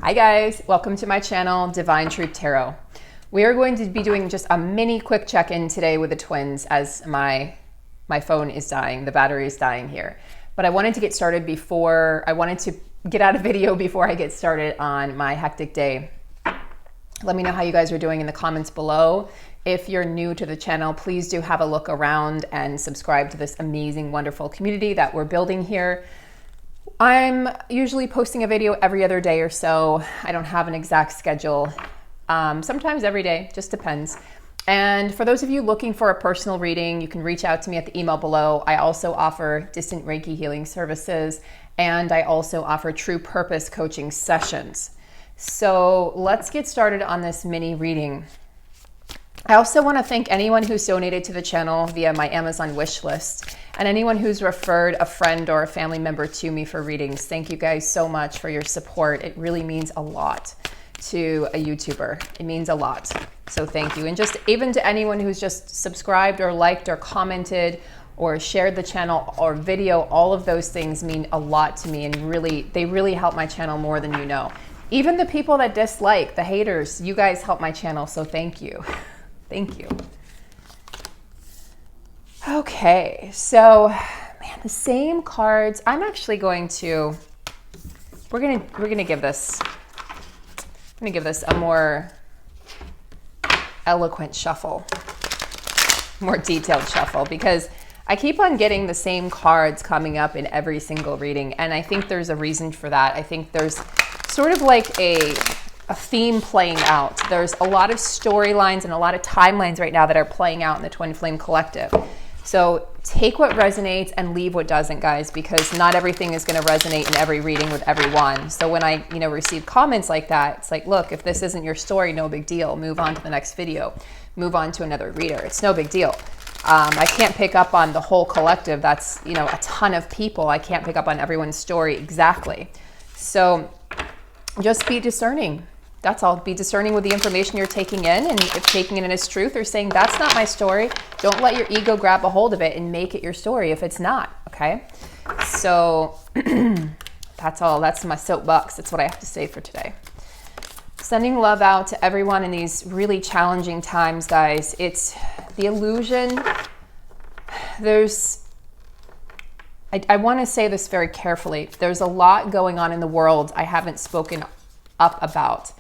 Hi guys, welcome to my channel, Divine Truth Tarot. We are going to be doing just a mini quick check-in today with the twins as my phone is dying, the battery is dying here. But I wanted to get started I wanted to get out a video before I get started on my hectic day. Let me know how you guys are doing in the comments below. If you're new to the channel, please do have a look around and subscribe to this amazing, wonderful community that we're building here. I'm usually posting a video every other day or so. I don't have an exact schedule. Sometimes every day, just depends. And for those of you looking for a personal reading, you can reach out to me at the email below. I also offer distant Reiki healing services, and I also offer true purpose coaching sessions. So let's get started on this mini reading. I also want to thank anyone who's donated to the channel via my Amazon wish list and anyone who's referred a friend or a family member to me for readings. Thank you guys so much for your support. It really means a lot to a YouTuber. It means a lot. So thank you. And just even to anyone who's just subscribed or liked or commented or shared the channel or video, all of those things mean a lot to me, and they really help my channel more than you know. Even the people that dislike, the haters, you guys help my channel, so thank you. Thank you. Okay, so man, the same cards. I'm actually going to we're gonna give this a more eloquent shuffle, more detailed shuffle, because I keep on getting the same cards coming up in every single reading, and I think there's a reason for that. I think there's sort of like a theme playing out. There's a lot of storylines and a lot of timelines right now that are playing out in the Twin Flame Collective. So take what resonates and leave what doesn't, guys, because not everything is going to resonate in every reading with everyone. So when I, receive comments like that, it's like, look, if this isn't your story, no big deal. Move on to the next video. Move on to another reader. It's no big deal. I can't pick up on the whole collective. That's, a ton of people. I can't pick up on everyone's story exactly. So just be discerning. That's all. Be discerning with the information you're taking in, and if taking it in as truth or saying, that's not my story, don't let your ego grab a hold of it and make it your story if it's not, okay? So that's all. That's my soapbox. That's what I have to say for today. Sending love out to everyone in these really challenging times, guys. It's the illusion. I want to say this very carefully. There's a lot going on in the world I haven't spoken up about.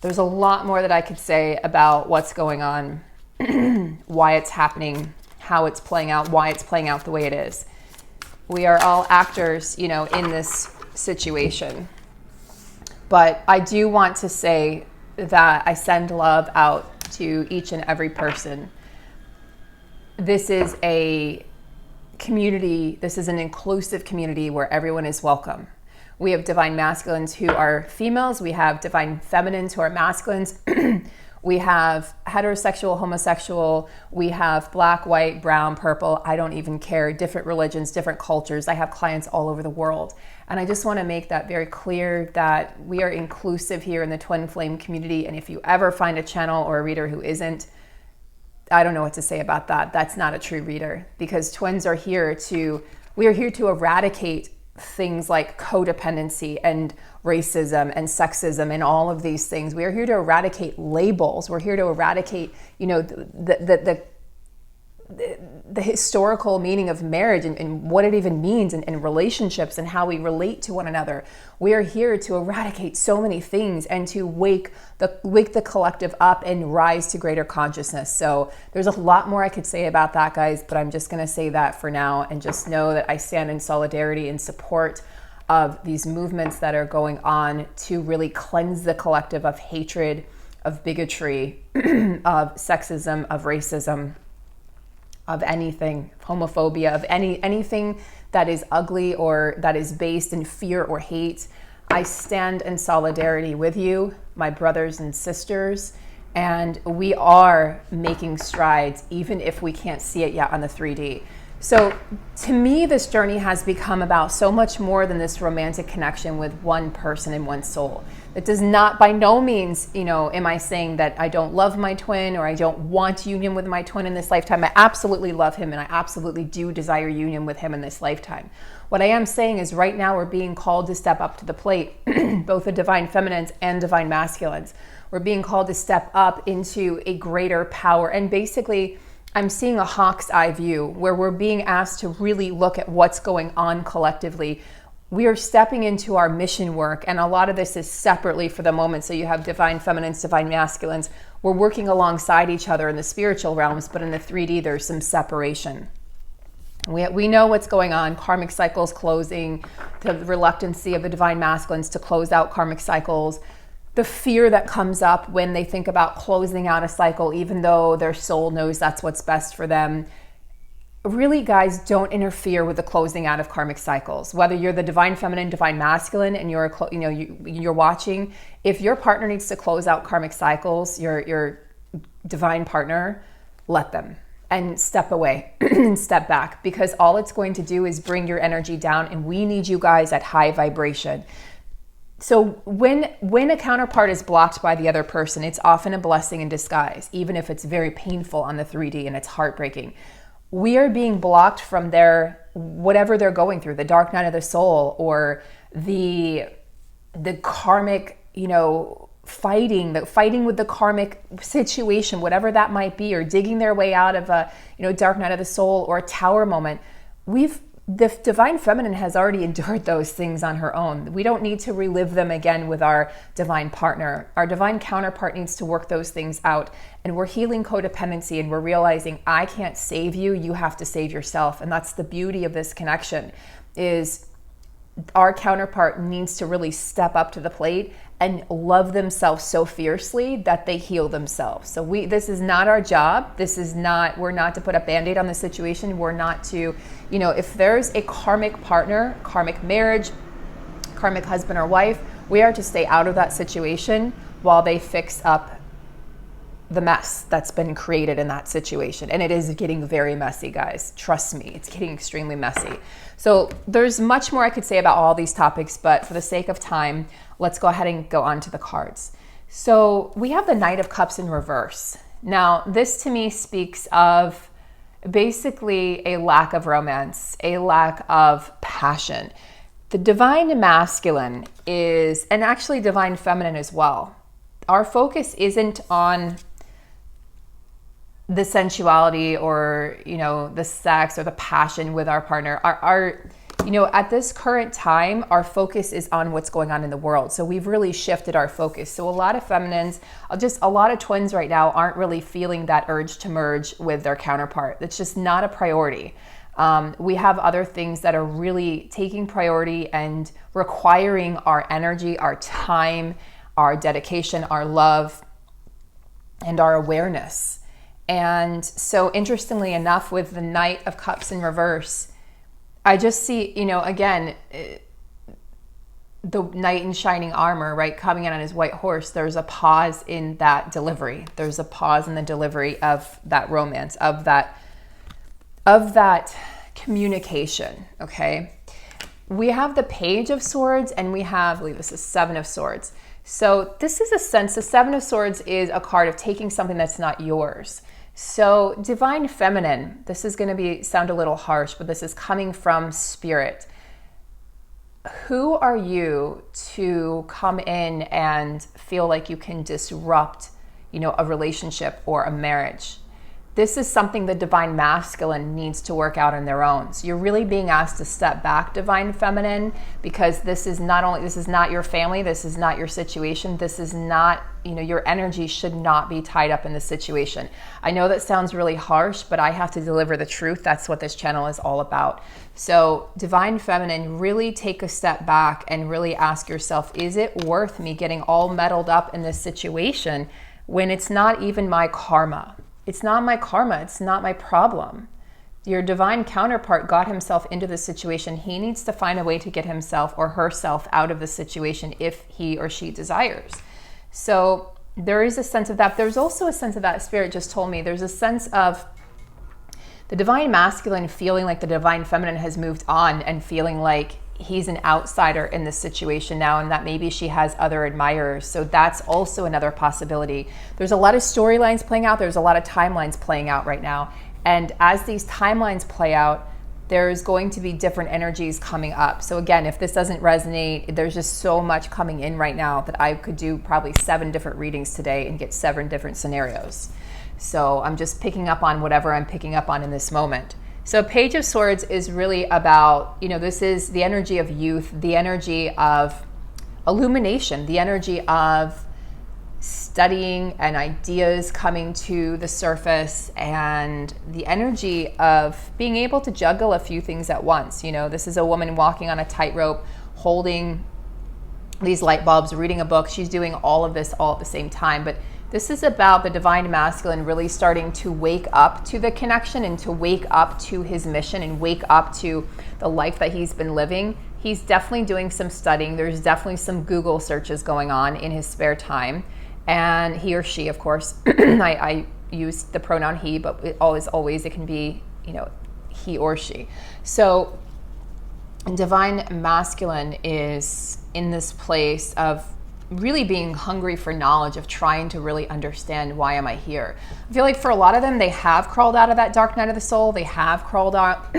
There's a lot more that I could say about what's going on, why it's happening, how it's playing out, why it's playing out the way it is. We are all actors, in this situation. But I do want to say that I send love out to each and every person. This is a community, this is an inclusive community where everyone is welcome. We have divine masculines who are females. We have divine feminines who are masculines. We have heterosexual, homosexual. We have black, white, brown, purple. I don't even care. Different religions, different cultures. I have clients all over the world. And I just want to make that very clear that we are inclusive here in the Twin Flame community. And if you ever find a channel or a reader who isn't, I don't know what to say about that. That's not a true reader, because twins are here we are here to eradicate things like codependency and racism and sexism and all of these things. We are here to eradicate labels. We're here to eradicate, the historical meaning of marriage and what it even means in relationships and how we relate to one another. We are here to eradicate so many things and to wake the collective up and rise to greater consciousness. So there's a lot more I could say about that, guys, but I'm just going to say that for now, and just know that I stand in solidarity and support of these movements that are going on to really cleanse the collective of hatred, of bigotry, of sexism, of racism, of anything, homophobia, of anything that is ugly or that is based in fear or hate. I stand in solidarity with you, my brothers and sisters, and we are making strides, even if we can't see it yet on the 3D. So to me, this journey has become about so much more than this romantic connection with one person and one soul. It does not, by no means, am I saying that I don't love my twin or I don't want union with my twin in this lifetime. I absolutely love him and I absolutely do desire union with him in this lifetime. What I am saying is right now we're being called to step up to the plate, both the divine feminines and divine masculines. We're being called to step up into a greater power. And basically, I'm seeing a hawk's eye view where we're being asked to really look at what's going on collectively. We are stepping into our mission work, and a lot of this is separately for the moment. So you have divine feminines, divine masculines. We're working alongside each other in the spiritual realms, but in the 3D, there's some separation. We know what's going on. Karmic cycles closing, the reluctancy of the divine masculines to close out karmic cycles, the fear that comes up when they think about closing out a cycle, even though their soul knows that's what's best for them. Really, guys, don't interfere with the closing out of karmic cycles. Whether you're the divine feminine, divine masculine, and you're watching, if your partner needs to close out karmic cycles, your divine partner, let them and step away and step back, because all it's going to do is bring your energy down, and we need you guys at high vibration. So when a counterpart is blocked by the other person, it's often a blessing in disguise, even if it's very painful on the 3D and it's heartbreaking. We are being blocked from their, whatever they're going through, the dark night of the soul, or the karmic, fighting with the karmic situation, whatever that might be, or digging their way out of a, dark night of the soul or a tower moment. The divine feminine has already endured those things on her own. We don't need to relive them again with our divine partner. Our divine counterpart needs to work those things out. And we're healing codependency, and we're realizing I can't save you, you have to save yourself. And that's the beauty of this connection, is our counterpart needs to really step up to the plate and love themselves so fiercely that they heal themselves. So this is not our job. We're not to put a Band-Aid on the situation. We're not to, if there's a karmic partner, karmic marriage, karmic husband or wife, we are to stay out of that situation while they fix up the mess that's been created in that situation. And it is getting very messy, guys. Trust me, it's getting extremely messy. So there's much more I could say about all these topics, but for the sake of time, let's go ahead and go on to the cards. So we have the Knight of Cups in reverse. Now, this to me speaks of basically a lack of romance, a lack of passion. The divine masculine is, and actually divine feminine as well. Our focus isn't on the sensuality or, the sex or the passion with our partner. Our at this current time, our focus is on what's going on in the world. So we've really shifted our focus. So a lot of feminines, just a lot of twins right now aren't really feeling that urge to merge with their counterpart. It's just not a priority. We have other things that are really taking priority and requiring our energy, our time, our dedication, our love, and our awareness. And so interestingly enough, with the Knight of Cups in reverse, I just see, again, the knight in shining armor, right, coming in on his white horse. There's a pause in that delivery. There's a pause in the delivery of that romance, of that communication, okay? We have the Page of Swords, and we have, I believe this is Seven of Swords. So this is a sense, the Seven of Swords is a card of taking something that's not yours. So divine feminine, this is going to sound a little harsh, but this is coming from spirit. Who are you to come in and feel like you can disrupt, a relationship or a marriage? This is something the divine masculine needs to work out on their own. So you're really being asked to step back, divine feminine, because this is not your family, this is not your situation, this is not, your energy should not be tied up in the situation. I know that sounds really harsh, but I have to deliver the truth. That's what this channel is all about. So divine feminine, really take a step back and really ask yourself, is it worth me getting all muddled up in this situation when it's not even my karma? It's not my karma. It's not my problem. Your divine counterpart got himself into the situation. He needs to find a way to get himself or herself out of the situation if he or she desires. So there is a sense of that. There's also a sense of that. Spirit just told me there's a sense of The divine masculine feeling like the divine feminine has moved on and feeling like he's an outsider in this situation now, and that maybe she has other admirers. So that's also another possibility. There's a lot of storylines playing out. There's a lot of timelines playing out right now. And as these timelines play out, there's going to be different energies coming up. So again, if this doesn't resonate, there's just so much coming in right now that I could do probably 7 different readings today and get 7 different scenarios. So I'm just picking up on whatever I'm picking up on in this moment. So Page of Swords is really about, this is the energy of youth, the energy of illumination, the energy of studying and ideas coming to the surface, and the energy of being able to juggle a few things at once. This is a woman walking on a tightrope, holding these light bulbs, reading a book. She's doing all of this all at the same time. But this is about the divine masculine really starting to wake up to the connection and to wake up to his mission and wake up to the life that he's been living. He's definitely doing some studying. There's definitely some Google searches going on in his spare time. And he or she, of course, I use the pronoun he, but always it can be, he or she. So divine masculine is in this place of really being hungry for knowledge, of trying to really understand, why am I here? I feel like for a lot of them, they have crawled out of that dark night of the soul. They have crawled out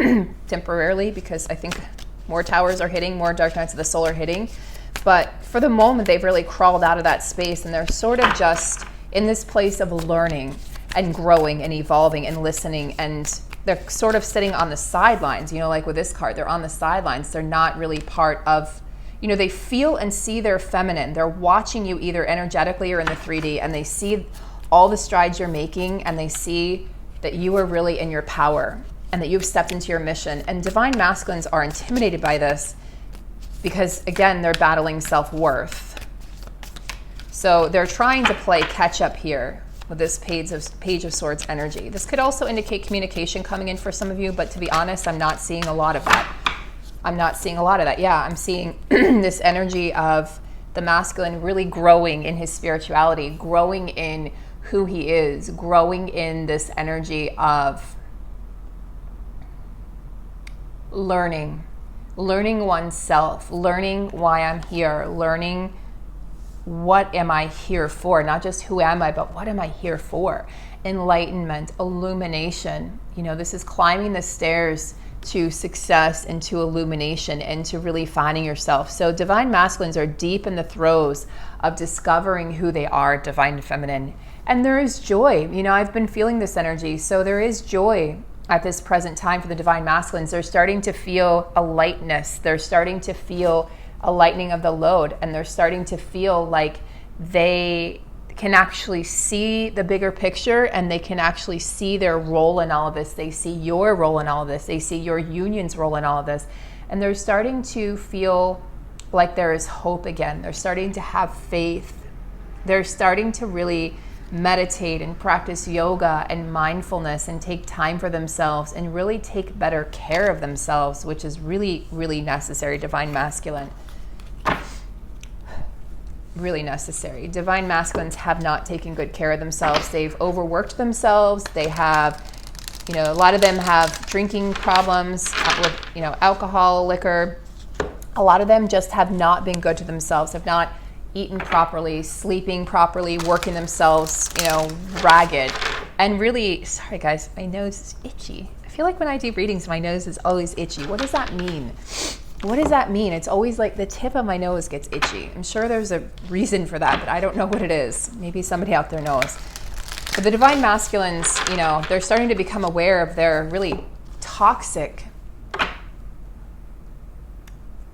temporarily, because I think more towers are hitting, more dark nights of the soul are hitting. But for the moment, they've really crawled out of that space, and they're sort of just in this place of learning and growing and evolving and listening, and they're sort of sitting on the sidelines, like with this card, they're on the sidelines. They're not really part of, they feel and see their feminine. They're watching you either energetically or in the 3D, and they see all the strides you're making, and they see that you are really in your power and that you've stepped into your mission. And divine masculines are intimidated by this, because again, they're battling self-worth. So they're trying to play catch up here with this Page of Swords energy. This could also indicate communication coming in for some of you, but to be honest, I'm not seeing a lot of that. Yeah, I'm seeing this energy of the masculine really growing in his spirituality, growing in who he is, growing in this energy of learning oneself, learning why I'm here, learning what am I here for, not just who am I, but what am I here for? Enlightenment, illumination. This is climbing the stairs to success and to illumination and to really finding yourself. So divine masculines are deep in the throes of discovering who they are, divine feminine. And there is joy. I've been feeling this energy. So there is joy at this present time for the divine masculines. They're starting to feel a lightness. They're starting to feel a lightening of the load, and they're starting to feel like they can actually see the bigger picture, and they can actually see their role in all of this. They see your role in all of this. They see your union's role in all of this. And they're starting to feel like there is hope again. They're starting to have faith. They're starting to really meditate and practice yoga and mindfulness and take time for themselves and really take better care of themselves, which is really, really necessary, divine masculine. Really necessary. Divine masculines have not taken good care of themselves. They've overworked themselves. They have, a lot of them have drinking problems with, alcohol, liquor. A lot of them just have not been good to themselves, have not eaten properly, sleeping properly, working themselves, ragged. And really, sorry guys, my nose is itchy. I feel like when I do readings, my nose is always itchy. What does that mean? What does that mean? It's always like the tip of my nose gets itchy. I'm sure there's a reason for that, but I don't know what it is. Maybe somebody out there knows. But the divine masculines, they're starting to become aware of their really toxic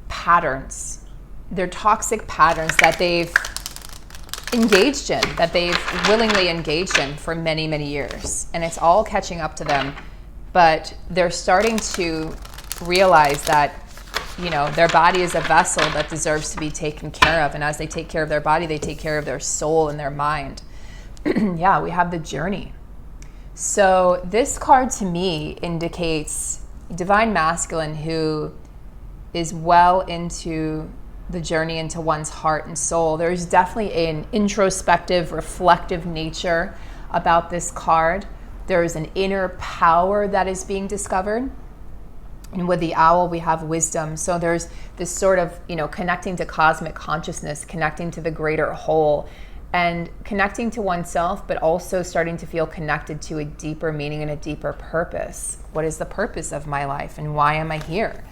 patterns. Their toxic patterns that they've engaged in, that they've willingly engaged in for many, many years. And it's all catching up to them. But they're starting to realize that their body is a vessel that deserves to be taken care of. And as they take care of their body, they take care of their soul and their mind. Yeah, we have the journey. So this card to me indicates divine masculine who is well into the journey into one's heart and soul. There's definitely an introspective, reflective nature about this card. There's an inner power that is being discovered. And with the owl, we have wisdom. So there's this sort of, connecting to cosmic consciousness, connecting to the greater whole, and connecting to oneself, but also starting to feel connected to a deeper meaning and a deeper purpose. What is the purpose of my life, and why am I here?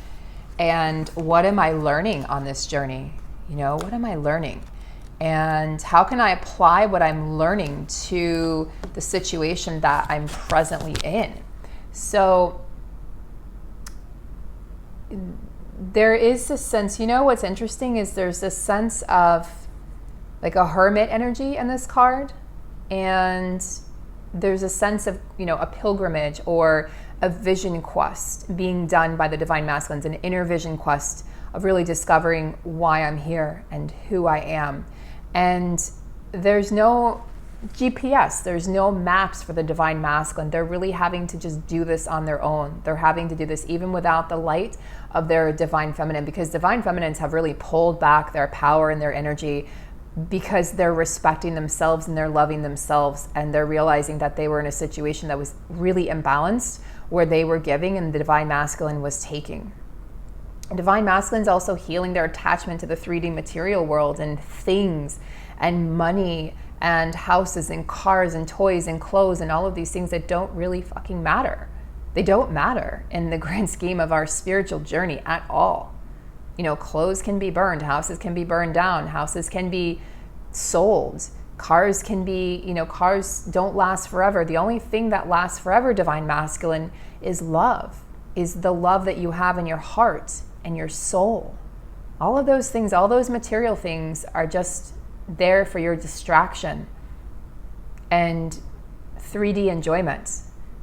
And what am I learning on this journey? What am I learning? And how can I apply what I'm learning to the situation that I'm presently in? So there is this sense, what's interesting is there's this sense of like a hermit energy in this card. And there's a sense of, a pilgrimage or a vision quest being done by the divine masculines, an inner vision quest of really discovering why I'm here and who I am. And there's no GPS, there's no maps for the divine masculine. They're really having to just do this on their own. They're having to do this even without the light of their divine feminine, because divine feminines have really pulled back their power and their energy because they're respecting themselves and they're loving themselves, and they're realizing that they were in a situation that was really imbalanced, where they were giving and the divine masculine was taking. Divine masculine is also healing their attachment to the 3D material world and things and money and houses and cars and toys and clothes and all of these things that don't really fucking matter. They don't matter in the grand scheme of our spiritual journey at all. Clothes can be burned, houses can be burned down, houses can be sold, cars can be, cars don't last forever. The only thing that lasts forever, divine masculine, is love, is the love that you have in your heart and your soul. All of those things, all those material things are just there for your distraction and 3D enjoyment,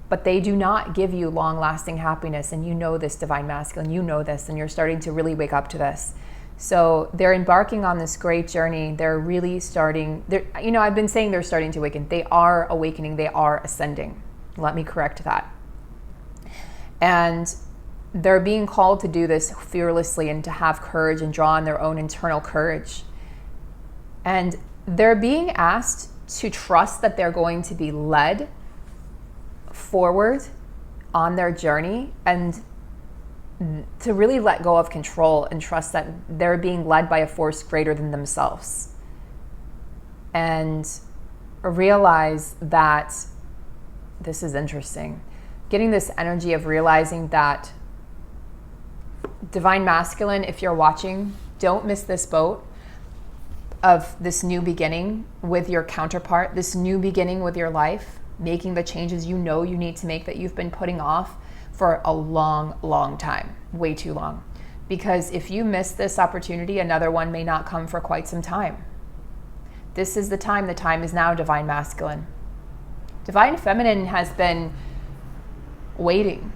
but they do not give you long-lasting happiness. And this, divine masculine, this, and you're starting to really wake up to this. So they're embarking on this great journey. They're really I've been saying they're starting to awaken. They are awakening. They are ascending. Let me correct that. And they're being called to do this fearlessly and to have courage and draw on their own internal courage. And they're being asked to trust that they're going to be led forward on their journey, and to really let go of control and trust that they're being led by a force greater than themselves. And realize that this is interesting. Getting this energy of realizing that divine masculine, if you're watching, don't miss this boat of this new beginning with your counterpart, this new beginning with your life, making the changes you need to make that you've been putting off for a long, long time, way too long. Because if you miss this opportunity, another one may not come for quite some time. This is the time is now, divine masculine. Divine feminine has been waiting.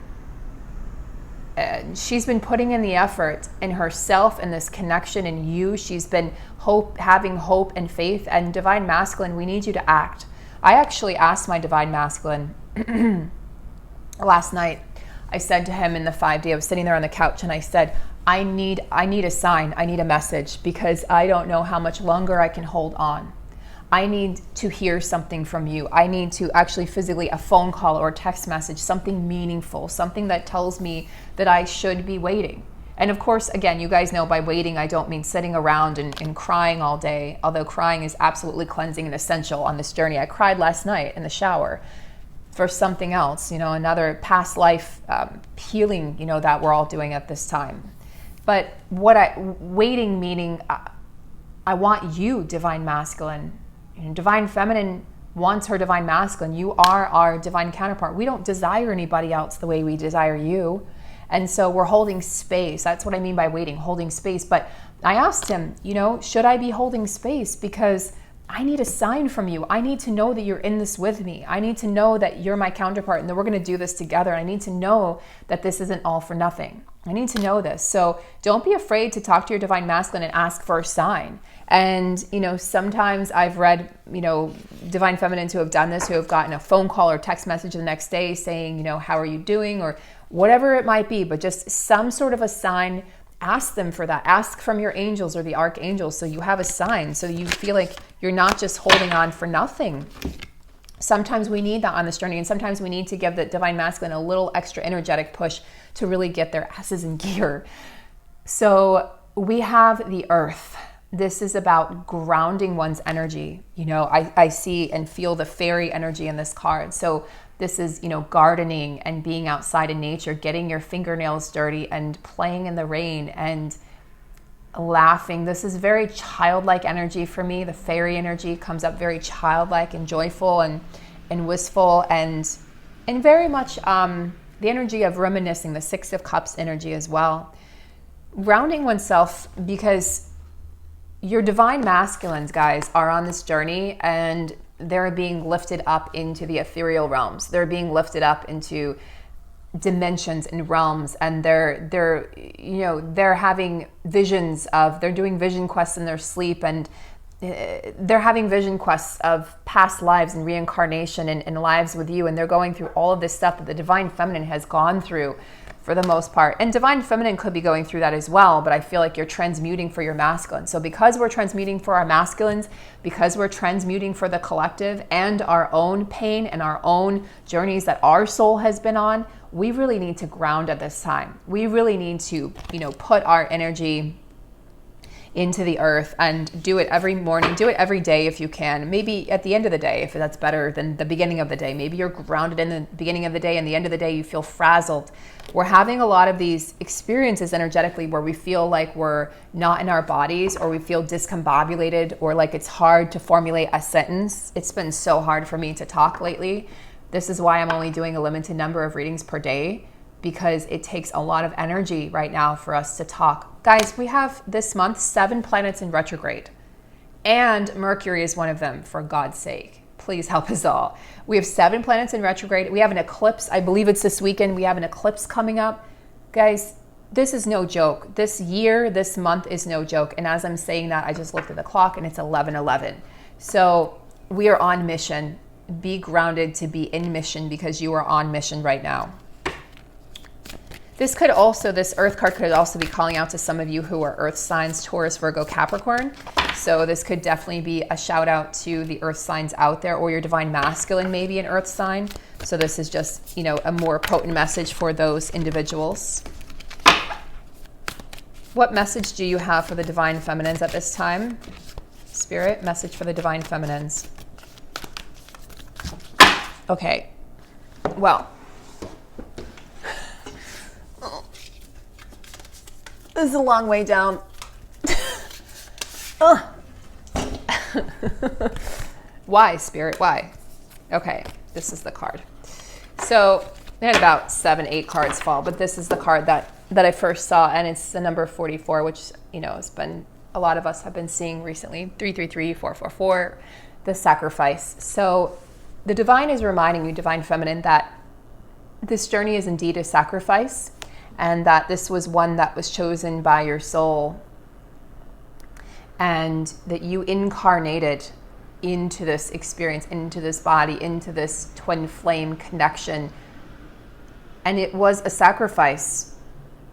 She's been putting in the effort in herself and this connection in you. She's been having hope and faith. And divine masculine, we need you to act. I actually asked my divine masculine last night. I said to him in the 5D, I was sitting there on the couch and I said, I need a sign, I need a message, because I don't know how much longer I can hold on. I need to hear something from you. I need to actually physically, a phone call or a text message, something meaningful, something that tells me that I should be waiting. And of course, again, you guys know by waiting, I don't mean sitting around and crying all day, although crying is absolutely cleansing and essential on this journey. I cried last night in the shower for something else, another past life healing, that we're all doing at this time. But waiting meaning, I want you, divine masculine. Divine feminine wants her divine masculine. You are our divine counterpart. We don't desire anybody else the way we desire you. And so we're holding space. That's what I mean by waiting, holding space. But I asked him, should I be holding space? Because I need a sign from you. I need to know that you're in this with me. I need to know that you're my counterpart and that we're going to do this together. I need to know that this isn't all for nothing. I need to know this. So don't be afraid to talk to your divine masculine and ask for a sign. And, sometimes I've read, divine feminines who have done this, who have gotten a phone call or text message the next day saying, how are you doing? Or whatever it might be, but just some sort of a sign. Ask them for that. Ask from your angels or the archangels so you have a sign, so you feel like you're not just holding on for nothing. sometimes we need that on this journey, and sometimes we need to give the divine masculine a little extra energetic push to really get their asses in gear. So we have the earth. This is about grounding one's energy. You know, I see and feel the fairy energy in this card. So this is, you know, gardening and being outside in nature, getting your fingernails dirty and playing in the rain and laughing. This is very childlike energy for me. The fairy energy comes up very childlike and joyful and wistful and very much the energy of reminiscing, the Six of Cups energy as well. Grounding oneself, because your divine masculines, guys, are on this journey and they're being lifted up into the ethereal realms. They're being lifted up into dimensions and realms, and they're you know, they're having visions of, they're doing vision quests in their sleep, and they're having vision quests of past lives and reincarnation and lives with you, and they're going through all of this stuff that the divine feminine has gone through for the most part. And divine feminine could be going through that as well, but I feel like you're transmuting for your masculine. So because we're transmuting for our masculines, because we're transmuting for the collective and our own pain and our own journeys that our soul has been on, we really need to ground at this time. We really need to, you know, put our energy into the earth and do it every morning, do it every day if you can. Maybe at the end of the day, if that's better than the beginning of the day. Maybe you're grounded in the beginning of the day, and the end of the day you feel frazzled. We're having a lot of these experiences energetically where we feel like we're not in our bodies, or we feel discombobulated, or like it's hard to formulate a sentence. It's been so hard for me to talk lately. This is why I'm only doing a limited number of readings per day, because it takes a lot of energy right now for us to talk. Guys, we have this month 7 planets in retrograde, and Mercury is one of them, for God's sake. Please help us all. We have 7 planets in retrograde. We have an eclipse. I believe it's this weekend. We have an eclipse coming up. Guys, this is no joke. This year, this month is no joke. And as I'm saying that, I just looked at the clock and it's 11:11. So we are on mission. Be grounded to be in mission, because you are on mission right now. This Earth card could also be calling out to some of you who are Earth signs, Taurus, Virgo, Capricorn. So this could definitely be a shout out to the Earth signs out there, or your divine masculine, maybe an Earth sign. So this is just, you know, a more potent message for those individuals. What message do you have for the divine feminines at this time? Spirit, message for the divine feminines. Okay, well, this is a long way down. Why, Spirit? Why? Okay, this is the card. So I had about 7, 8 cards fall, but this is the card that I first saw, and it's the number 44, which, you know, has been, a lot of us have been seeing recently. 333, 444, the sacrifice. So the divine is reminding you, divine feminine, that this journey is indeed a sacrifice, and that this was one that was chosen by your soul, and that you incarnated into this experience, into this body, into this twin flame connection. And it was a sacrifice.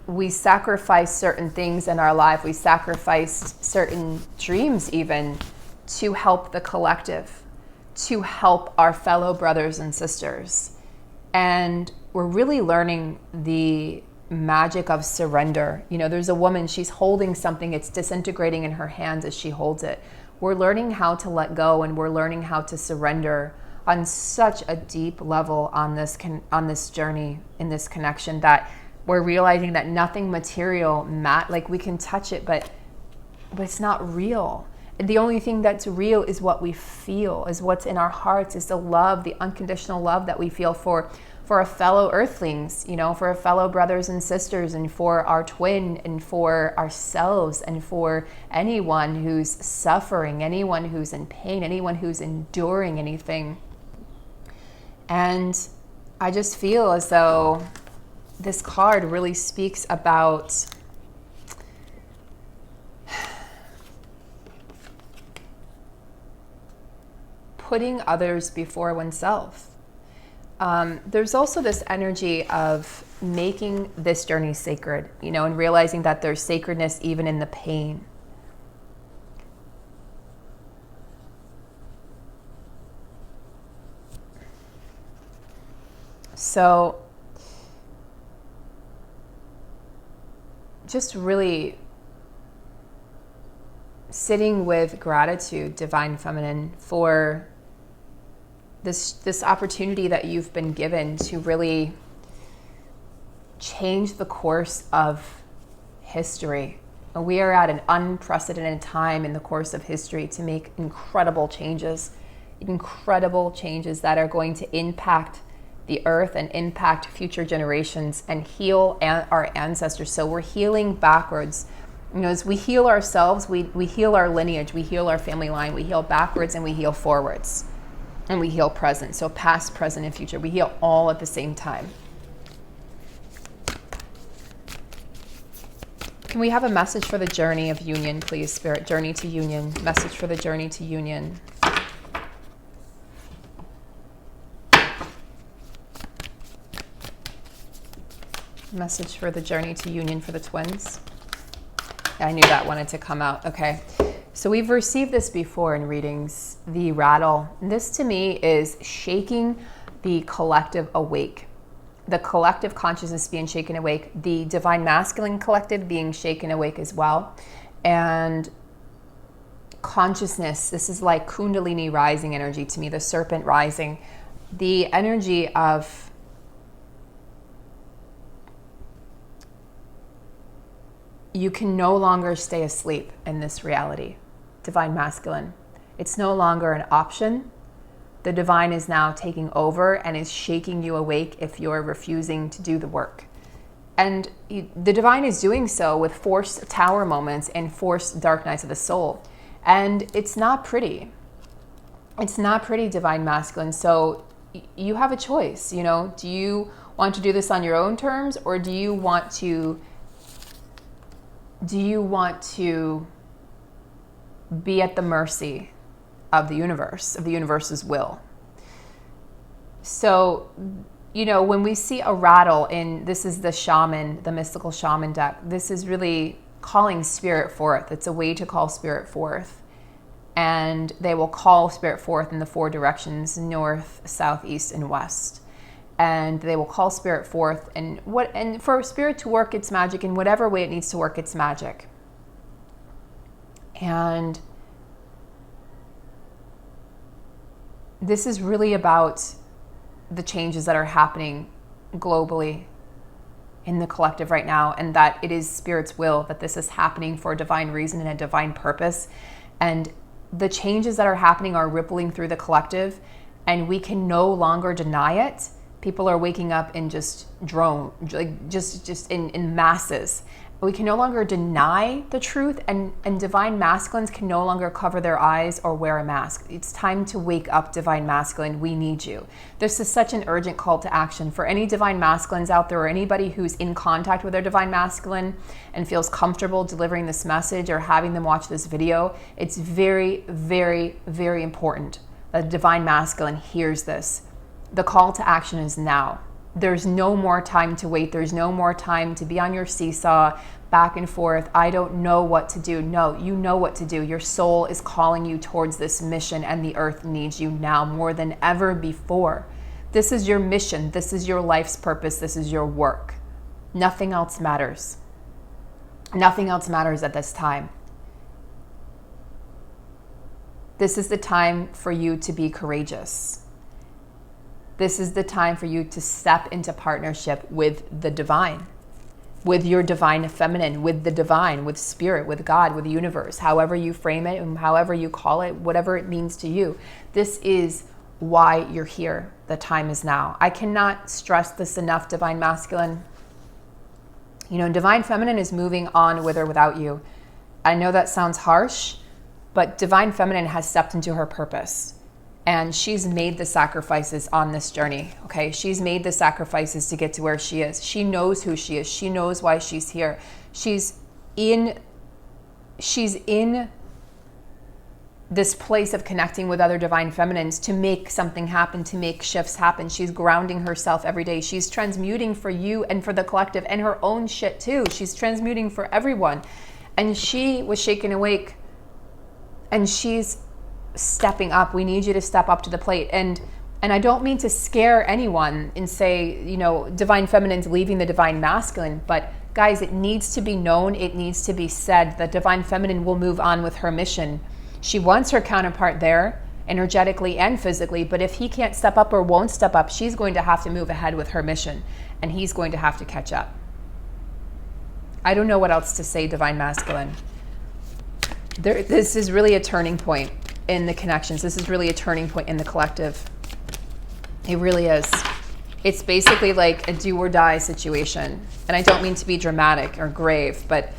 We sacrificed certain things in our life. We sacrificed certain dreams even to help the collective, to help our fellow brothers and sisters. And we're really learning the magic of surrender. You know, there's a woman, she's holding something, it's disintegrating in her hands as she holds it. We're learning how to let go, and we're learning how to surrender on such a deep level on this journey, in this connection, that we're realizing that nothing material, like we can touch it, but it's not real. The only thing that's real is what we feel, is what's in our hearts, is the love, the unconditional love that we feel for our fellow earthlings, you know, for our fellow brothers and sisters, and for our twin, and for ourselves, and for anyone who's suffering, anyone who's in pain, anyone who's enduring anything. And I just feel as though this card really speaks about putting others before oneself. There's also this energy of making this journey sacred, you know, and realizing that there's sacredness even in the pain. So just really sitting with gratitude, Divine Feminine, for this opportunity that you've been given to really change the course of history. We are at an unprecedented time in the course of history to make incredible changes that are going to impact the earth and impact future generations and heal our ancestors. So we're healing backwards. You know, as we heal ourselves, we heal our lineage, we heal our family line, we heal backwards and we heal forwards. And we heal present. So past, present, and future. We heal all at the same time. Can we have a message for the journey of union, please, Spirit? Journey to union. Message for the journey to union. Message for the journey to union for the twins. I knew that wanted to come out. Okay. So we've received this before in readings, the rattle. This to me is shaking the collective awake. The collective consciousness being shaken awake, the divine masculine collective being shaken awake as well. And consciousness, this is like Kundalini rising energy to me, the serpent rising. The energy of you can no longer stay asleep in this reality. Divine masculine. It's no longer an option. The divine is now taking over and is shaking you awake if you're refusing to do the work. And the divine is doing so with forced tower moments and forced dark nights of the soul. And it's not pretty. It's not pretty, divine masculine. So you have a choice, you know. Do you want to do this on your own terms, or do you want to be at the mercy of the universe's will? So, you know, when we see a rattle this is the shaman, the mystical shaman deck, this is really calling spirit forth. It's a way to call spirit forth. And they will call spirit forth in the four directions, north, south, east, and west. And they will call spirit forth, and for spirit to work its magic in whatever way it needs to work its magic. And this is really about the changes that are happening globally in the collective right now, and that it is Spirit's will that this is happening for a divine reason and a divine purpose. And the changes that are happening are rippling through the collective, and we can no longer deny it. People are waking up in just in masses. We can no longer deny the truth, and divine masculines can no longer cover their eyes or wear a mask. It's time to wake up, divine masculine. We need you. This is such an urgent call to action for any divine masculines out there, or anybody who's in contact with their divine masculine and feels comfortable delivering this message or having them watch this video. It's very, very, very important that divine masculine hears this. The call to action is now. There's no more time to wait. There's no more time to be on your seesaw back and forth. I don't know what to do. No, you know what to do. Your soul is calling you towards this mission, and the earth needs you now more than ever before. This is your mission. This is your life's purpose. This is your work. Nothing else matters. Nothing else matters at this time. This is the time for you to be courageous. This is the time for you to step into partnership with the divine, with your divine feminine, with the divine, with spirit, with God, with the universe, however you frame it and however you call it, whatever it means to you. This is why you're here. The time is now. I cannot stress this enough, divine masculine. You know, divine feminine is moving on with or without you. I know that sounds harsh, but divine feminine has stepped into her purpose. And she's made the sacrifices on this journey, okay? She's made the sacrifices to get to where she is. She knows who she is. She knows why she's here. She's in this place of connecting with other divine feminines to make something happen, to make shifts happen. She's grounding herself every day. She's transmuting for you and for the collective, and her own shit too. She's transmuting for everyone. And she was shaken awake, and she's stepping up. We need you to step up to the plate. And And I don't mean to scare anyone and say, you know, divine feminine's leaving the divine masculine, but guys, it needs to be known, it needs to be said that divine feminine will move on with her mission. She wants her counterpart there, energetically and physically, but if he can't step up or won't step up, she's going to have to move ahead with her mission, and he's going to have to catch up. I don't know what else to say, divine masculine. This is really a turning point in the connections. This is really a turning point in the collective. It really is. It's basically like a do or die situation. And I don't mean to be dramatic or grave, but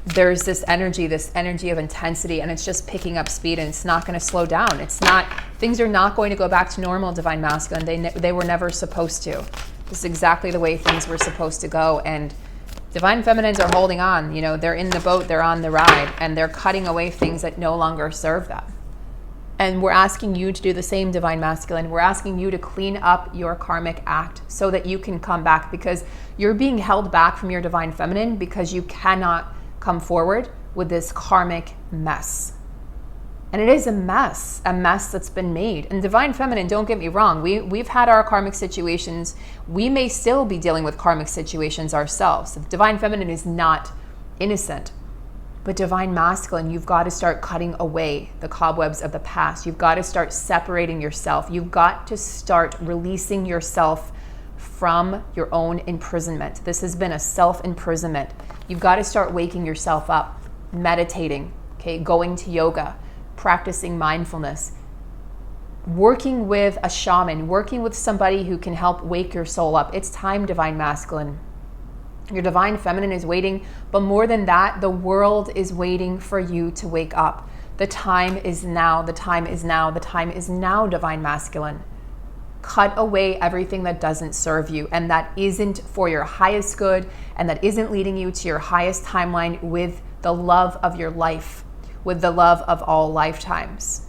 there's this energy of intensity, and it's just picking up speed, and it's not going to slow down. It's not, things are not going to go back to normal, divine masculine. They were never supposed to. This is exactly the way things were supposed to go. And divine feminines are holding on. You know, they're in the boat, they're on the ride, and they're cutting away things that no longer serve them. And we're asking you to do the same, divine masculine. We're asking you to clean up your karmic act so that you can come back, because you're being held back from your divine feminine because you cannot come forward with this karmic mess. And it is a mess that's been made. And divine feminine, don't get me wrong, we've had our karmic situations. We may still be dealing with karmic situations ourselves. Divine feminine is not innocent. But divine masculine, you've got to start cutting away the cobwebs of the past. You've got to start separating yourself. You've got to start releasing yourself from your own imprisonment. This has been a self-imprisonment. You've got to start waking yourself up, meditating, okay, going to yoga, practicing mindfulness, working with a shaman, working with somebody who can help wake your soul up. It's time, divine masculine. Your divine feminine is waiting, but more than that, the world is waiting for you to wake up. The time is now, the time is now, the time is now, divine masculine. Cut away everything that doesn't serve you and that isn't for your highest good and that isn't leading you to your highest timeline with the love of your life, with the love of all lifetimes.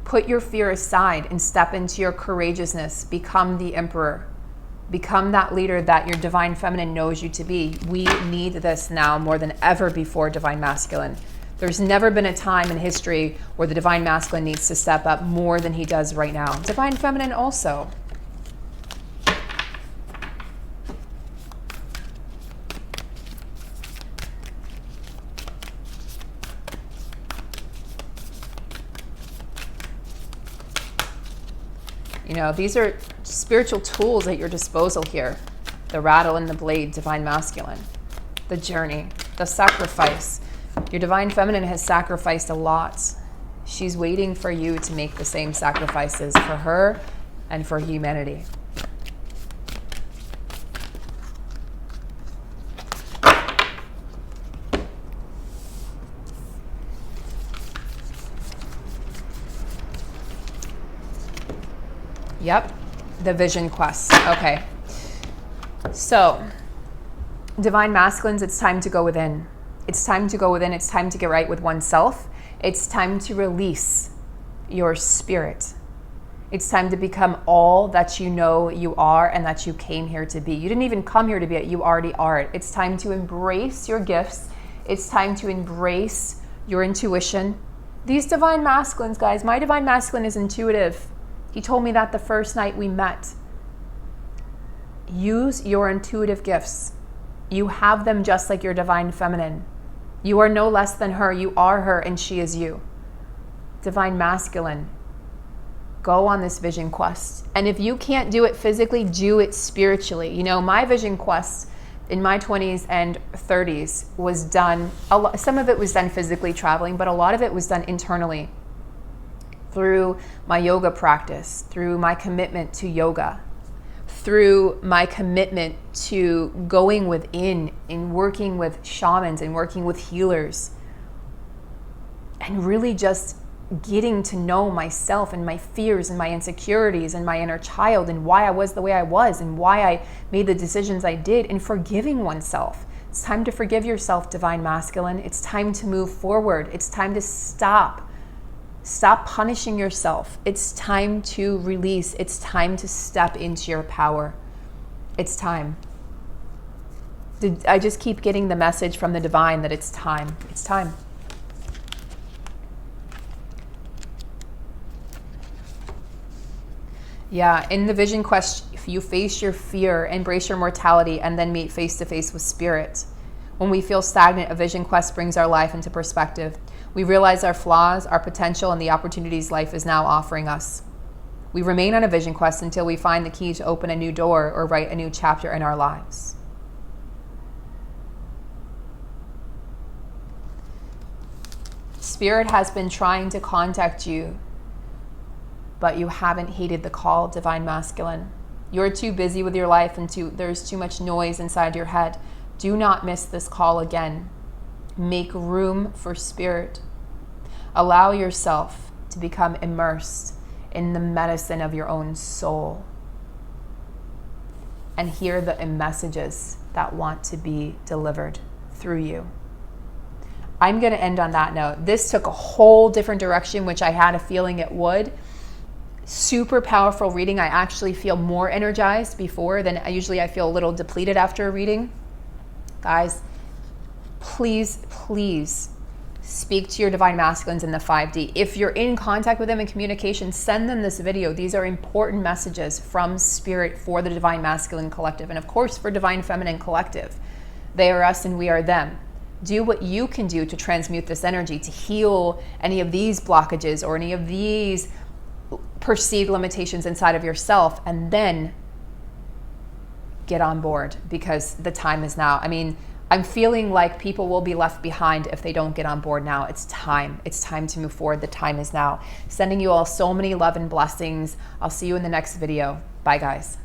Put your fear aside and step into your courageousness. Become the emperor. Become that leader that your divine feminine knows you to be. We need this now more than ever before, divine masculine. There's never been a time in history where the divine masculine needs to step up more than he does right now. Divine feminine also. You know, these are spiritual tools at your disposal here. The rattle and the blade, divine masculine. The journey, the sacrifice. Your divine feminine has sacrificed a lot. She's waiting for you to make the same sacrifices for her and for humanity. Yep, the vision quest. Okay. So, divine masculines, it's time to go within. It's time to go within. It's time to get right with oneself. It's time to release your spirit. It's time to become all that you know you are and that you came here to be. You didn't even come here to be it. You already are it. It's time to embrace your gifts. It's time to embrace your intuition. These divine masculines, guys, my divine masculine is intuitive. He told me that the first night we met. Use your intuitive gifts. You have them just like your divine feminine. You are no less than her. You are her and she is you. Divine masculine, go on this vision quest. And if you can't do it physically, do it spiritually. You know, my vision quest in my 20s and 30s was done, some of it was done physically traveling, but a lot of it was done internally. Through my yoga practice, through my commitment to yoga, through my commitment to going within and working with shamans and working with healers, and really just getting to know myself and my fears and my insecurities and my inner child and why I was the way I was and why I made the decisions I did, and forgiving oneself. It's time to forgive yourself, divine masculine. It's time to move forward. It's time to stop punishing yourself. It's time to release. It's time to step into your power. It's time. I just keep getting the message from the divine that it's time. It's time. Yeah, in the vision quest, if you face your fear, embrace your mortality, and then meet face to face with spirit. When we feel stagnant, a vision quest brings our life into perspective. We realize our flaws, our potential, and the opportunities life is now offering us. We remain on a vision quest until we find the key to open a new door or write a new chapter in our lives. Spirit has been trying to contact you, but you haven't heeded the call, Divine Masculine. You're too busy with your life and there's too much noise inside your head. Do not miss this call again. Make room for Spirit. Allow yourself to become immersed in the medicine of your own soul and hear the messages that want to be delivered through you. I'm going to end on that note. This took a whole different direction, which I had a feeling it would. Super powerful reading. I actually feel more energized before than usually. I feel a little depleted after a reading. Guys, please, please speak to your divine masculines in the 5D. If you're in contact with them in communication, send them this video. These are important messages from Spirit for the Divine Masculine Collective, and of course for Divine Feminine Collective. They are us and we are them. Do what you can do to transmute this energy, to heal any of these blockages or any of these perceived limitations inside of yourself, and then get on board, because the time is now. I mean, I'm feeling like people will be left behind if they don't get on board now. It's time. It's time to move forward. The time is now. Sending you all so many love and blessings. I'll see you in the next video. Bye, guys.